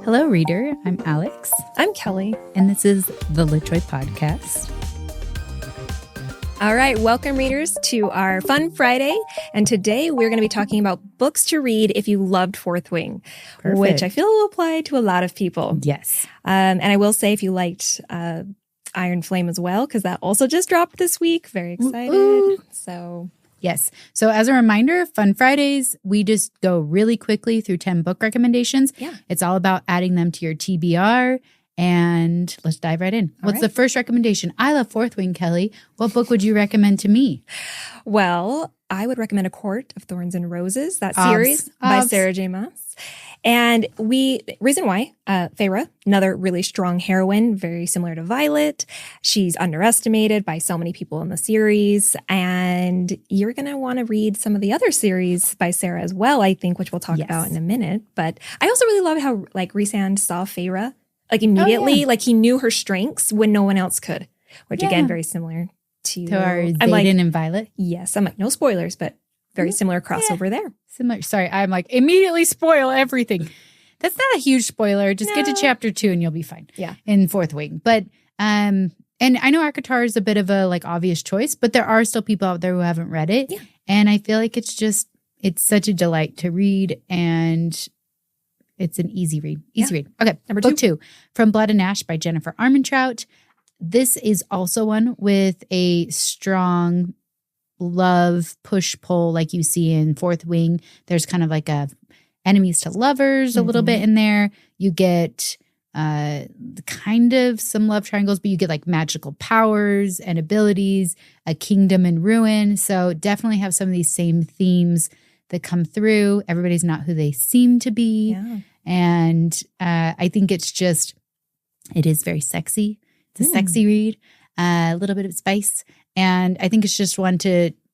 Hello, reader. I'm Alix. I'm Kelly. And this is the Litjoy Podcast. All right, welcome, readers, to our Fun Friday. And today we're going to be talking about books to read if you loved Fourth Wing, which I feel will apply to a lot of people. Yes. And I will say if you liked Iron Flame as well, because that also just dropped this week. Very excited. Ooh. So... Yes. So as a reminder, Fun Fridays, we just go really quickly through 10 book recommendations. Yeah. It's all about adding them to your TBR. And let's dive right in. What's the first recommendation? I love Fourth Wing, Kelly. What book would you recommend to me? Well, I would recommend A Court of Thorns and Roses, that series by Sarah J. Maas. And reason why, Feyre, another really strong heroine, very similar to Violet. She's underestimated by so many people in the series. And you're going to want to read some of the other series by Sarah as well, I think, which we'll talk about in a minute. But I also really love how, Rhysand saw Feyre, immediately. He knew her strengths when no one else could, which, again, very similar to our Xaden and Violet. Yes. I'm no spoilers, but very similar crossover there. Similar. Sorry, I'm immediately spoil everything. That's not a huge spoiler. Just get to chapter 2 and you'll be fine. Yeah. In Fourth Wing. But, and I know ACOTAR is a bit of a obvious choice, but there are still people out there who haven't read it. Yeah. And I feel like it's such a delight to read, and it's an easy read. Read. Okay. Number book 2, From Blood and Ash by Jennifer Armentrout. This is also one with a strong love push-pull like you see in Fourth Wing. There's kind of a enemies to lovers a little bit in there. You get kind of some love triangles, but you get magical powers and abilities, a kingdom in ruin. So definitely have some of these same themes that come through. Everybody's not who they seem to be. Yeah. And I think it is very sexy. It's a sexy read, a little bit of spice. And I think it's just one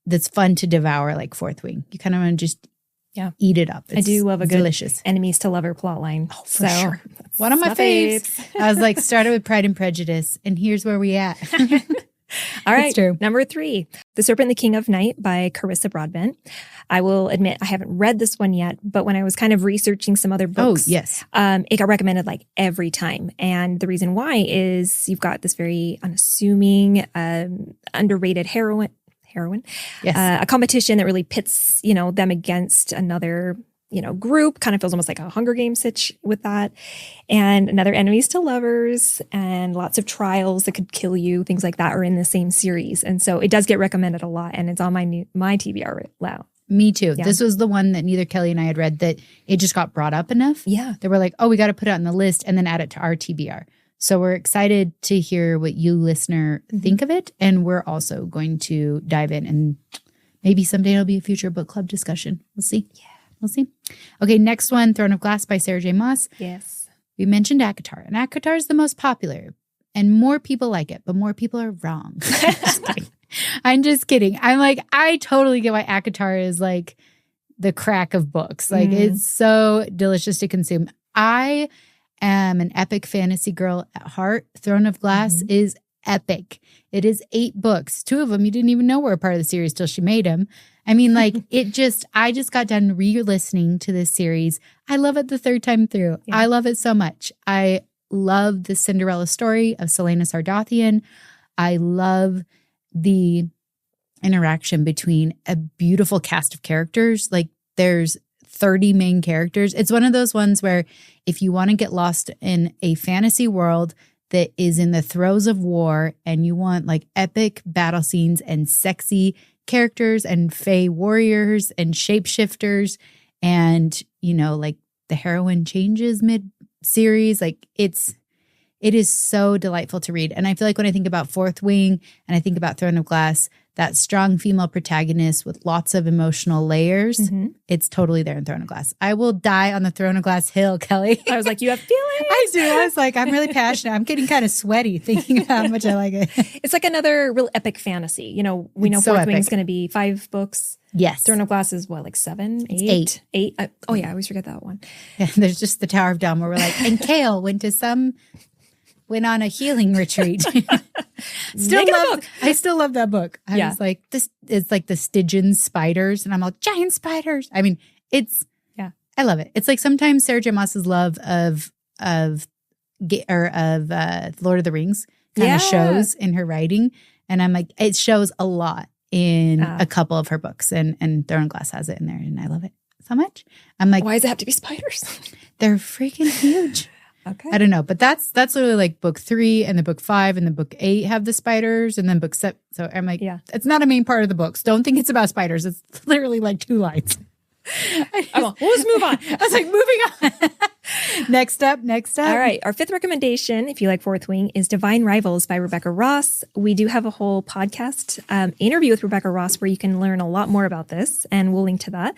that's fun to devour like Fourth Wing. You kind of want to just eat it up. I do love a good delicious enemies to lover plotline. Oh, for sure. One of my faves. I was started with Pride and Prejudice, and here's where we at. All right, number 3, The Serpent and the King of Night by Carissa Broadbent. I will admit I haven't read this one yet, but when I was kind of researching some other books, it got recommended every time. And the reason why is you've got this very unassuming, underrated heroine. Yes. A competition that really pits, them against another group. Kind of feels almost like a Hunger Games sitch with that. And another enemies to lovers and lots of trials that could kill you, things like that are in the same series. And so it does get recommended a lot, and it's on my TBR right now. Me too. Yeah. This was the one that neither Kelly and I had read that it just got brought up enough. Yeah. They were like, oh, we got to put it on the list and then add it to our TBR. So we're excited to hear what you, listener, think of it. And we're also going to dive in, and maybe someday it'll be a future book club discussion. We'll see. Yeah. We'll see. Okay, next one, Throne of Glass by Sarah J. Maas. Yes. We mentioned ACOTAR, and ACOTAR is the most popular, and more people like it, but more people are wrong. I'm just kidding. I totally get why ACOTAR is the crack of books. It's so delicious to consume. I am an epic fantasy girl at heart. Throne of Glass is epic. It is 8 books. 2 of them you didn't even know were a part of the series till she made them. I just got done re-listening to this series. I love it the 3rd time through. Yeah. I love it so much. I love the Cinderella story of Selena Sardathian. I love the interaction between a beautiful cast of characters. There's 30 main characters. It's one of those ones where if you want to get lost in a fantasy world that is in the throes of war and you want epic battle scenes and sexy characters and fae warriors and shapeshifters and, the heroine changes mid-series, it is so delightful to read. And I feel like when I think about Fourth Wing and I think about Throne of Glass, that strong female protagonist with lots of emotional layers, it's totally there in Throne of Glass. I will die on the Throne of Glass hill, Kelly. I was like, you have feelings. I do. I was I'm really passionate. I'm getting kind of sweaty thinking about how much I like it. It's another real epic fantasy. We know Fourth Wing's going to be 5 books. Yes. Throne of Glass is what, 7? 8? 8. I always forget that one. Yeah, there's just the Tower of Dawn where we're and Kale went on a healing retreat. I still love that book. I was this is the Stygian spiders, and I'm giant spiders. I love it. It's sometimes Sarah J. Maas's love of Lord of the Rings kind of shows in her writing. And I'm like, it shows a lot in a couple of her books, and Thornglass has it in there, and I love it so much. I'm like, why does it have to be spiders? They're freaking huge. Okay. I don't know, but that's literally like book 3 and the book 5 and the book 8 have the spiders, and then book 7. So I'm like, it's not a main part of the books. Don't think it's about spiders. It's literally like 2 lines. We'll just move on. I was like, moving on. Next up. All right. Our 5th recommendation, if you like Fourth Wing, is Divine Rivals by Rebecca Ross. We do have a whole podcast interview with Rebecca Ross where you can learn a lot more about this, and we'll link to that.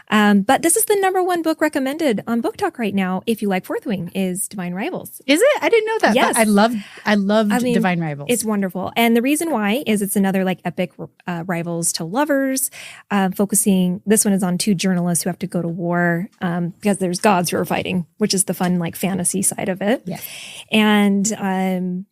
But this is the #1 book recommended on Book Talk right now, if you like Fourth Wing, is Divine Rivals. Is it? I didn't know that. Yes. I loved Divine Rivals. It's wonderful. And the reason why is it's another like epic rivals to lovers, focusing, this one is on 2 journalists who have to go to war because there's gods who are fighting, which is the fun like fantasy side of it. Yeah. And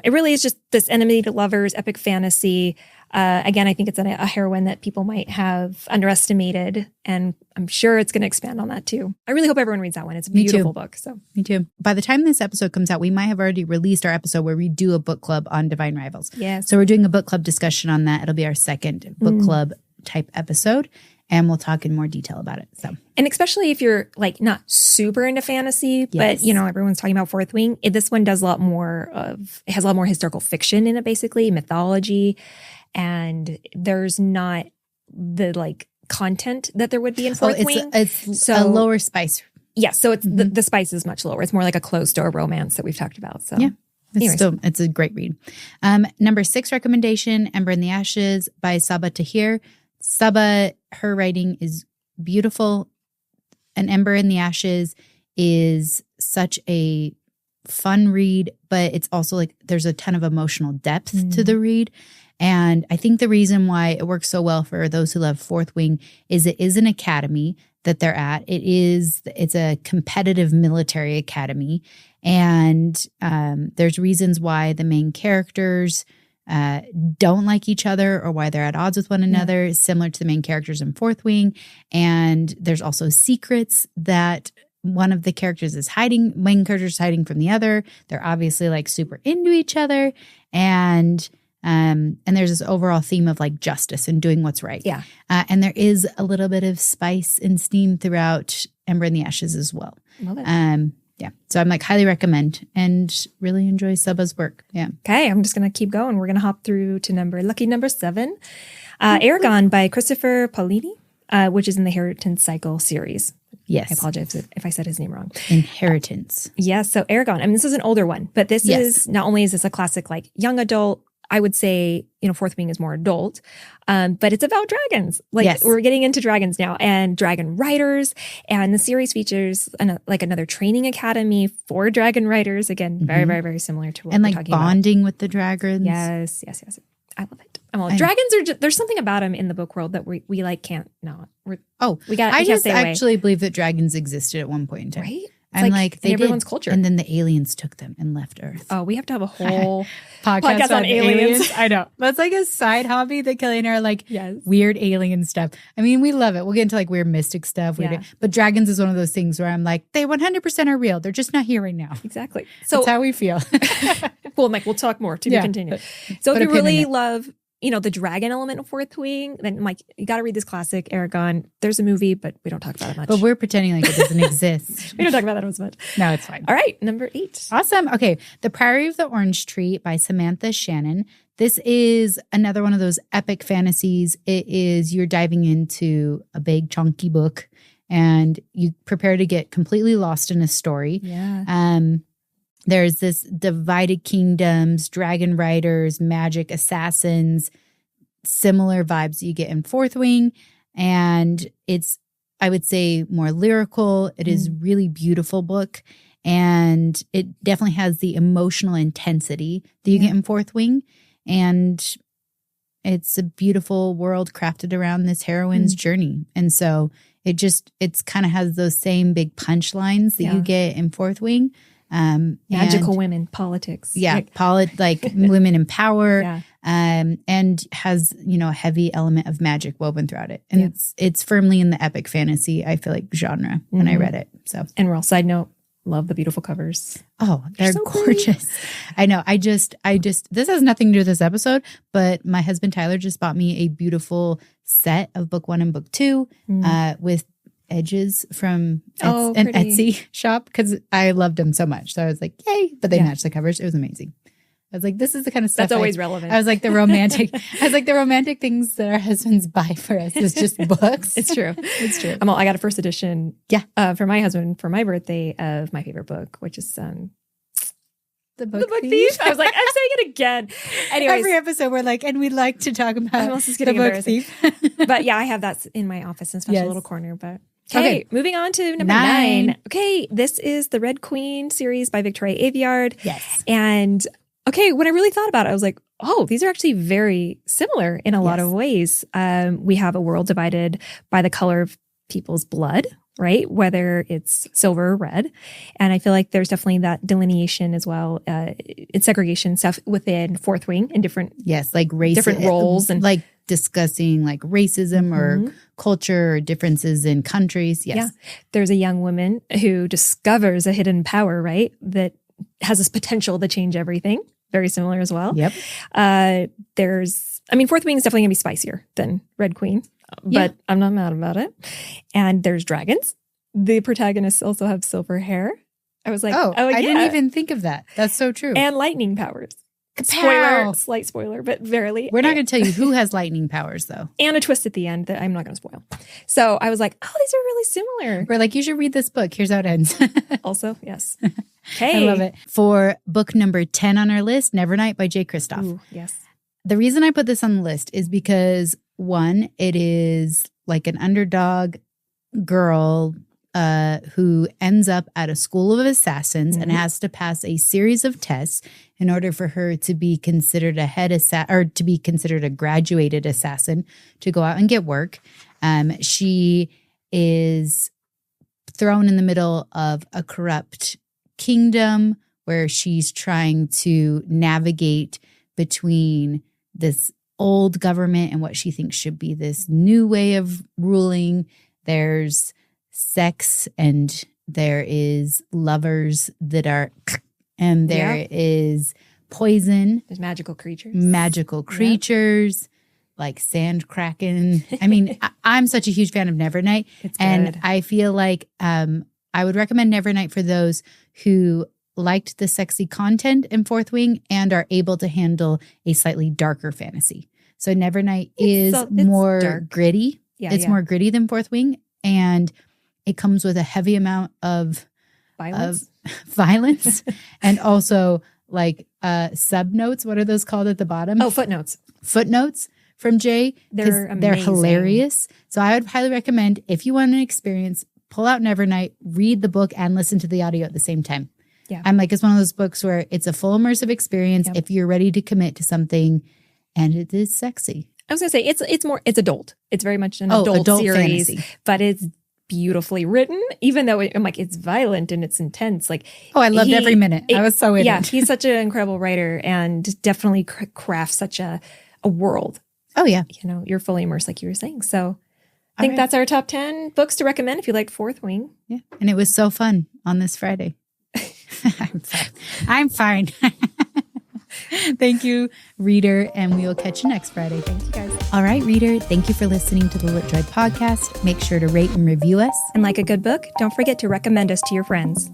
it really is just this enemy to lovers, epic fantasy. Again, I think it's a heroine that people might have underestimated, and I'm sure it's going to expand on that too. I really hope everyone reads that one. It's a beautiful book. So Me too. By the time this episode comes out, we might have already released our episode where we do a book club on Divine Rivals. Yes. So we're doing a book club discussion on that. It'll be our second book club type episode, and we'll talk in more detail about it. So, and especially if you're like not super into fantasy, but everyone's talking about Fourth Wing. This one does it has a lot more historical fiction in it, basically mythology, and there's not the like content that there would be in Fourth Wing. It's a lower spice. Yeah, so it's the spice is much lower. It's more like a closed door romance that we've talked about. So yeah. It's a great read. Number 6 recommendation, Ember in the Ashes by Sabaa Tahir. Sabaa, her writing is beautiful. An Ember in the Ashes is such a fun read, but it's also like there's a ton of emotional depth to the read. And I think the reason why it works so well for those who love Fourth Wing is it is an academy that they're at. It's a competitive military academy. And there's reasons why the main characters don't like each other or why they're at odds with one another, similar to the main characters in Fourth Wing. And there's also secrets that one of the characters is hiding, main characters is hiding from the other. They're obviously like super into each other. And there's this overall theme of like justice and doing what's right. Yeah. And there is a little bit of spice and steam throughout Ember in the Ashes as well. Love it. Yeah. So I'm like highly recommend and really enjoy Sabaa's work. Yeah. Okay. I'm just going to keep going. We're going to hop through to lucky number 7, Eragon by Christopher Paolini, which is in the Inheritance Cycle series. Yes. I apologize if I said his name wrong. Inheritance. Yes. So Eragon, I mean, this is an older one, but this is not only is this a classic like young adult, I would say, Fourth Wing is more adult, but it's about dragons. Like we're getting into dragons now and dragon riders. And the series features another training academy for dragon riders. Again, very, very, very similar to what we're talking about. And bonding with the dragons. Yes. I love it. Dragons are there's something about them in the book world that we like can't not. I just actually believe that dragons existed at one point in time. Right? And like they everyone's did, culture. And then the aliens took them and left Earth. Oh, we have to have a whole podcast on aliens. I know. That's like a side hobby that Kelly and I are like weird alien stuff. I mean, we love it. We'll get into like weird mystic stuff. But dragons is one of those things where I'm like, they 100% are real. They're just not here right now. Exactly. So that's how we feel. Well, Mike, we'll talk more to be continued. So if you really love the dragon element of Fourth Wing, then Mike, you got to read this classic, Eragon. There's a movie, but we don't talk about it much. But we're pretending like it doesn't exist. We don't talk about that as much. No, it's fine. All right, number 8. Awesome. Okay, The Priory of the Orange Tree by Samantha Shannon. This is another one of those epic fantasies. It is, you're diving into a big chunky book and you prepare to get completely lost in a story. Yeah. There's this divided kingdoms, dragon riders, magic assassins, similar vibes you get in Fourth Wing. And it's, I would say, more lyrical. It is really beautiful book. And it definitely has the emotional intensity that you get in Fourth Wing. And it's a beautiful world crafted around this heroine's journey. And so it's kind of has those same big punchlines that you get in Fourth Wing. Magical women, politics. Yeah. Like women in power. And has, a heavy element of magic woven throughout it. And it's firmly in the epic fantasy, I feel like, genre when I read it. So, and real side note, love the beautiful covers. Oh, they're so gorgeous. Pretty. I know. I just, this has nothing to do with this episode, but my husband Tyler just bought me a beautiful set of book 1 and book 2 with edges from an Etsy shop because I loved them so much. So I was like, yay. But they matched the covers. It was amazing. I was like, this is the kind of stuff that's always relevant. I was like, the romantic things that our husbands buy for us is just books. It's true. It's true. I got a first edition for my husband for my birthday of my favorite book, which is The Book Thief. I was like, I'm saying it again. Anyways, every episode we're like, and we like to talk about The Book Thief. But yeah, I have that in my office in a special little corner. But okay, moving on to number 9. Okay, this is the Red Queen series by Victoria Aveyard. Yes. And okay, when I really thought about it, I was like, oh, these are actually very similar in a lot of ways. We have a world divided by the color of people's blood, right? Whether it's silver or red. And I feel like there's definitely that delineation as well, in segregation stuff within Fourth Wing in different like race, different roles and like discussing like racism or culture or differences in countries. Yes. Yeah. There's a young woman who discovers a hidden power, right? That has this potential to change everything. Very similar as well. Yep. Fourth Wing is definitely going to be spicier than Red Queen, but I'm not mad about it. And there's dragons. The protagonists also have silver hair. I was like, I didn't even think of that. That's so true. And lightning powers. Spoiler, slight spoiler, but barely. We're not going to tell you who has lightning powers, though. And a twist at the end that I'm not going to spoil. So I was like, oh, these are really similar. We're like, you should read this book. Here's how it ends. Also, yes. Okay. I love it. For book number 10 on our list, Nevernight by Jay Kristoff. Ooh, yes. The reason I put this on the list is because, one, it is like an underdog girl who ends up at a school of assassins and has to pass a series of tests in order for her to be considered to be considered a graduated assassin to go out and get work. She is thrown in the middle of a corrupt kingdom where she's trying to navigate between this old government and what she thinks should be this new way of ruling. There's sex and there is lovers that are, and there is poison. There's magical creatures. Like sand kraken. I mean, I'm such a huge fan of Nevernight. It's and good. I feel like I would recommend Nevernight for those who liked the sexy content in Fourth Wing and are able to handle a slightly darker fantasy. So Nevernight is more dark. Gritty. Yeah, it's more gritty than Fourth Wing, and it comes with a heavy amount of violence and also like subnotes. What are those called at the bottom? Oh, footnotes. Footnotes from Jay. They're hilarious. So I would highly recommend, if you want an experience, pull out Nevernight, read the book, and listen to the audio at the same time. Yeah. I'm like, it's one of those books where it's a full immersive experience if you're ready to commit to something and it is sexy. I was going to say, it's adult. It's very much an adult series, fantasy. But it's beautifully written, even though it's violent and it's intense. Like, I loved every minute. I was so in it. Yeah, he's such an incredible writer and definitely crafts such a world. Oh, yeah. You're fully immersed, like you were saying. So I think that's our top 10 books to recommend if you liked Fourth Wing. Yeah. And it was so fun on this Friday. I'm fine. Thank you, reader, and we will catch you next Friday. Thank you, guys. All right, reader, thank you for listening to the Lit Joy podcast. Make sure to rate and review us. And like a good book, don't forget to recommend us to your friends.